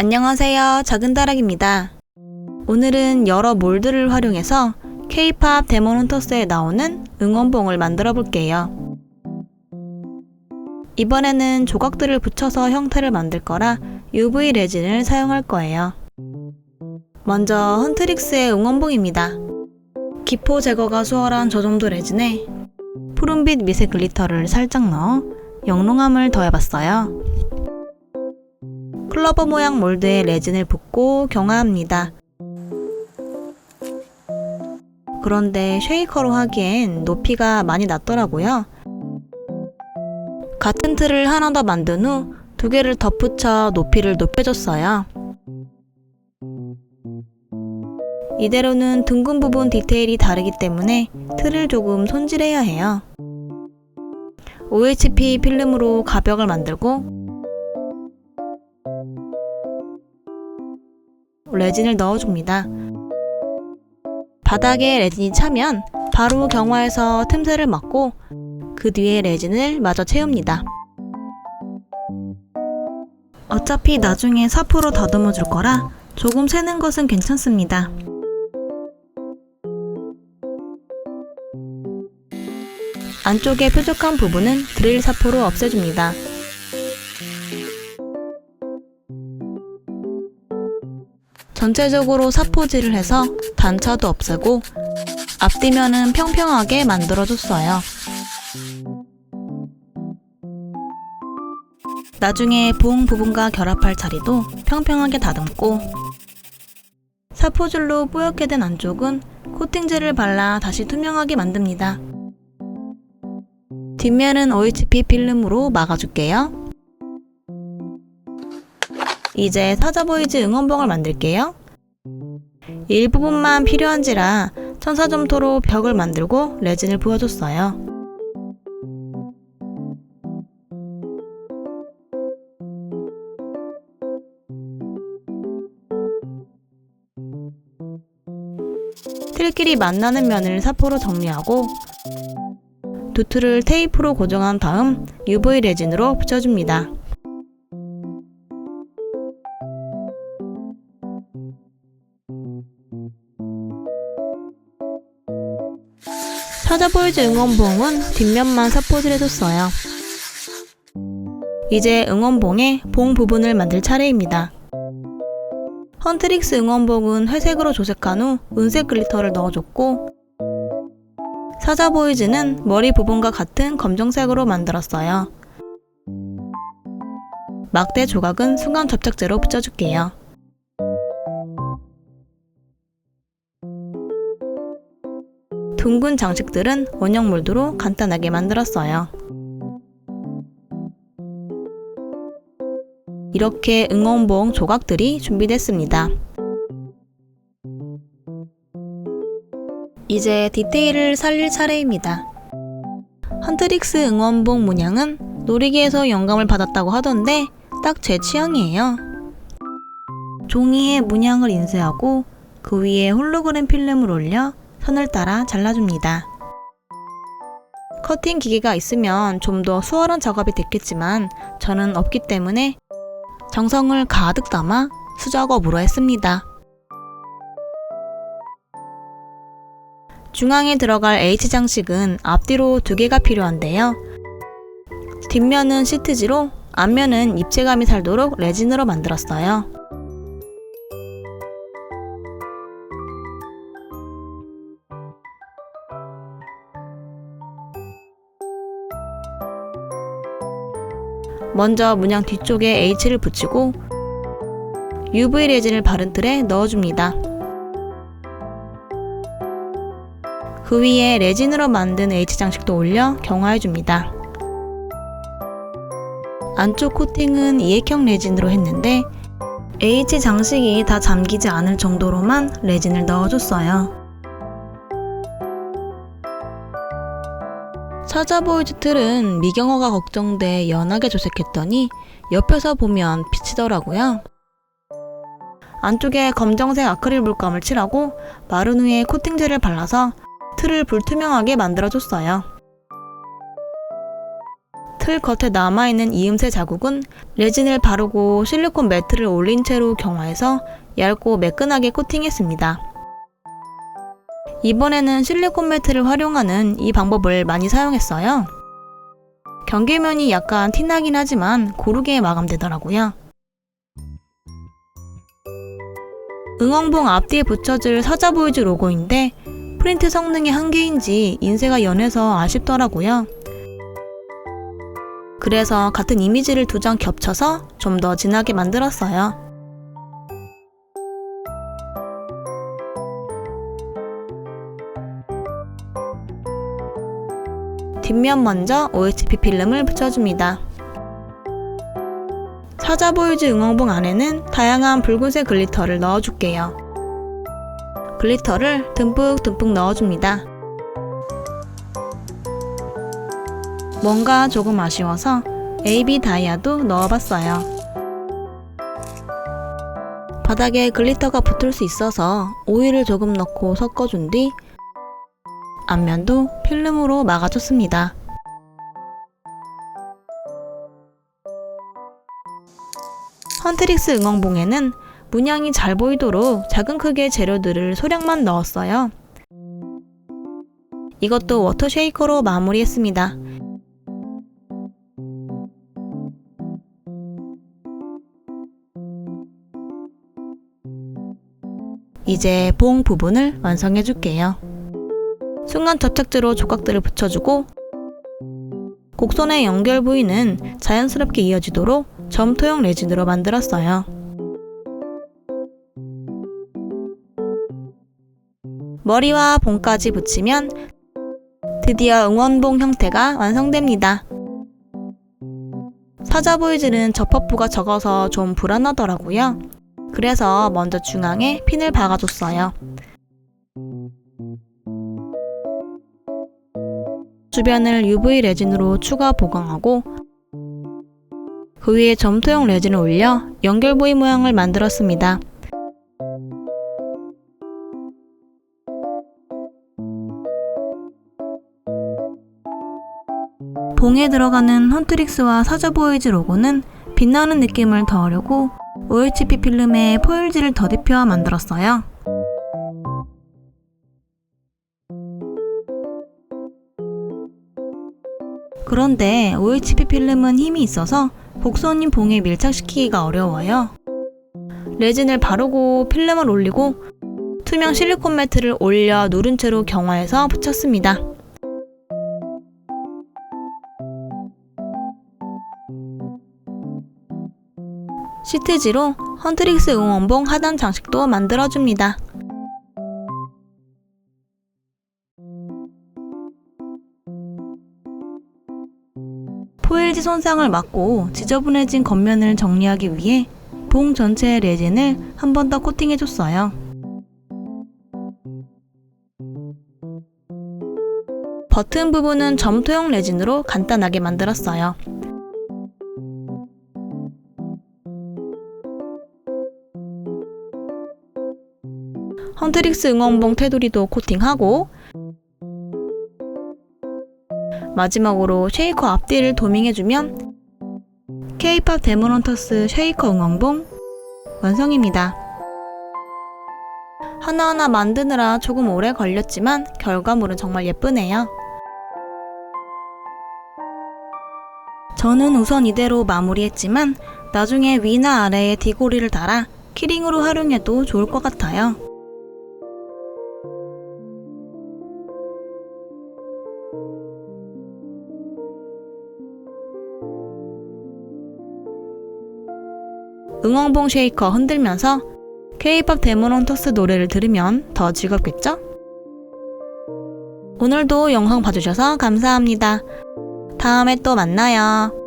안녕하세요. 작은다락입니다. 오늘은 여러 몰드를 활용해서 K-POP 데몬헌터스에 나오는 응원봉을 만들어 볼게요. 이번에는 조각들을 붙여서 형태를 만들 거라 UV 레진을 사용할 거예요. 먼저 헌트릭스의 응원봉입니다. 기포 제거가 수월한 저 정도 레진에 푸른빛 미세 글리터를 살짝 넣어 영롱함을 더해봤어요. 클로버 모양 몰드에 레진을 붓고 경화합니다. 그런데 쉐이커로 하기엔 높이가 많이 낮더라고요. 같은 틀을 하나 더 만든 후 두 개를 덧붙여 높이를 높여줬어요. 이대로는 둥근 부분 디테일이 다르기 때문에 틀을 조금 손질해야 해요. OHP 필름으로 가벽을 만들고 레진을 넣어줍니다. 바닥에 레진이 차면 바로 경화해서 틈새를 막고 그 뒤에 레진을 마저 채웁니다. 어차피 나중에 사포로 다듬어 줄 거라 조금 새는 것은 괜찮습니다. 안쪽에 뾰족한 부분은 드릴 사포로 없애줍니다. 전체적으로 사포질을 해서 단차도 없애고 앞뒤면은 평평하게 만들어줬어요. 나중에 봉 부분과 결합할 자리도 평평하게 다듬고 사포질로 뿌옇게 된 안쪽은 코팅제를 발라 다시 투명하게 만듭니다. 뒷면은 OHP 필름으로 막아줄게요. 이제 사자보이즈 응원봉을 만들게요. 일부분만 필요한지라 천사점토로 벽을 만들고 레진을 부어줬어요. 틀끼리 만나는 면을 사포로 정리하고 두 틀을 테이프로 고정한 다음 UV 레진으로 붙여줍니다. 사자보이즈 응원봉은 뒷면만 사포질 해줬어요. 이제 응원봉의 봉 부분을 만들 차례입니다. 헌트릭스 응원봉은 회색으로 조색한 후 은색 글리터를 넣어줬고 사자보이즈는 머리 부분과 같은 검정색으로 만들었어요. 막대 조각은 순간 접착제로 붙여줄게요. 둥근 장식들은 원형 몰드로 간단하게 만들었어요. 이렇게 응원봉 조각들이 준비됐습니다. 이제 디테일을 살릴 차례입니다. 헌트릭스 응원봉 문양은 놀이기에서 영감을 받았다고 하던데 딱 제 취향이에요. 종이에 문양을 인쇄하고 그 위에 홀로그램 필름을 올려 선을 따라 잘라줍니다. 커팅 기계가 있으면 좀 더 수월한 작업이 됐겠지만 저는 없기 때문에 정성을 가득 담아 수작업으로 했습니다. 중앙에 들어갈 H 장식은 앞뒤로 두 개가 필요한데요. 뒷면은 시트지로 앞면은 입체감이 살도록 레진으로 만들었어요. 먼저 문양 뒤쪽에 H를 붙이고 UV 레진을 바른 틀에 넣어줍니다. 그 위에 레진으로 만든 H 장식도 올려 경화해줍니다. 안쪽 코팅은 이액형 레진으로 했는데 H 장식이 다 잠기지 않을 정도로만 레진을 넣어줬어요. 사자보이즈 틀은 미경화가 걱정돼 연하게 조색했더니 옆에서 보면 비치더라고요. 안쪽에 검정색 아크릴 물감을 칠하고 마른 후에 코팅제를 발라서 틀을 불투명하게 만들어줬어요. 틀 겉에 남아있는 이음새 자국은 레진을 바르고 실리콘 매트를 올린 채로 경화해서 얇고 매끈하게 코팅했습니다. 이번에는 실리콘 매트를 활용하는 이 방법을 많이 사용했어요. 경계면이 약간 티나긴 하지만 고르게 마감되더라고요. 응원봉 앞뒤에 붙여줄 사자보이즈 로고인데 프린트 성능의 한계인지 인쇄가 연해서 아쉽더라고요. 그래서 같은 이미지를 2장 겹쳐서 좀 더 진하게 만들었어요. 뒷면 먼저 OHP 필름을 붙여줍니다. 사자보이즈 응원봉 안에는 다양한 붉은색 글리터를 넣어줄게요. 글리터를 듬뿍듬뿍 넣어줍니다. 뭔가 조금 아쉬워서 AB 다이아도 넣어봤어요. 바닥에 글리터가 붙을 수 있어서 오일을 조금 넣고 섞어준 뒤 앞면도 필름으로 막아줬습니다. 헌트릭스 응원봉에는 문양이 잘 보이도록 작은 크기의 재료들을 소량만 넣었어요. 이것도 워터 쉐이커로 마무리했습니다. 이제 봉 부분을 완성해줄게요. 순간 접착제로 조각들을 붙여주고 곡선의 연결 부위는 자연스럽게 이어지도록 점토형 레진으로 만들었어요. 머리와 봉까지 붙이면 드디어 응원봉 형태가 완성됩니다. 사자보이즈는 접합부가 적어서 좀 불안하더라고요. 그래서 먼저 중앙에 핀을 박아줬어요. 주변을 UV 레진으로 추가 보강하고 그 위에 점토형 레진을 올려 연결 부위 모양을 만들었습니다. 봉에 들어가는 헌트릭스와 사자보이즈 로고는 빛나는 느낌을 더하려고 OHP 필름에 포일지를 덧입혀 만들었어요. 그런데 OHP 필름은 힘이 있어서 곡선인 봉에 밀착시키기가 어려워요. 레진을 바르고 필름을 올리고 투명 실리콘 매트를 올려 누른 채로 경화해서 붙였습니다. 시트지로 헌트릭스 응원봉 하단 장식도 만들어줍니다. 포일지 손상을 막고 지저분해진 겉면을 정리하기 위해 봉 전체의 레진을 한 번 더 코팅해줬어요. 버튼 부분은 점토형 레진으로 간단하게 만들었어요. 헌트릭스 응원봉 테두리도 코팅하고 마지막으로 쉐이커 앞뒤를 도밍해주면 K-POP 데모넌터스 쉐이커 응원봉 완성입니다. 하나하나 만드느라 조금 오래 걸렸지만 결과물은 정말 예쁘네요. 저는 우선 이대로 마무리했지만 나중에 위나 아래에 디고리를 달아 키링으로 활용해도 좋을 것 같아요. 응원봉 쉐이커 흔들면서 K-POP 데모넌터스 노래를 들으면 더 즐겁겠죠? 오늘도 영상 봐주셔서 감사합니다. 다음에 또 만나요.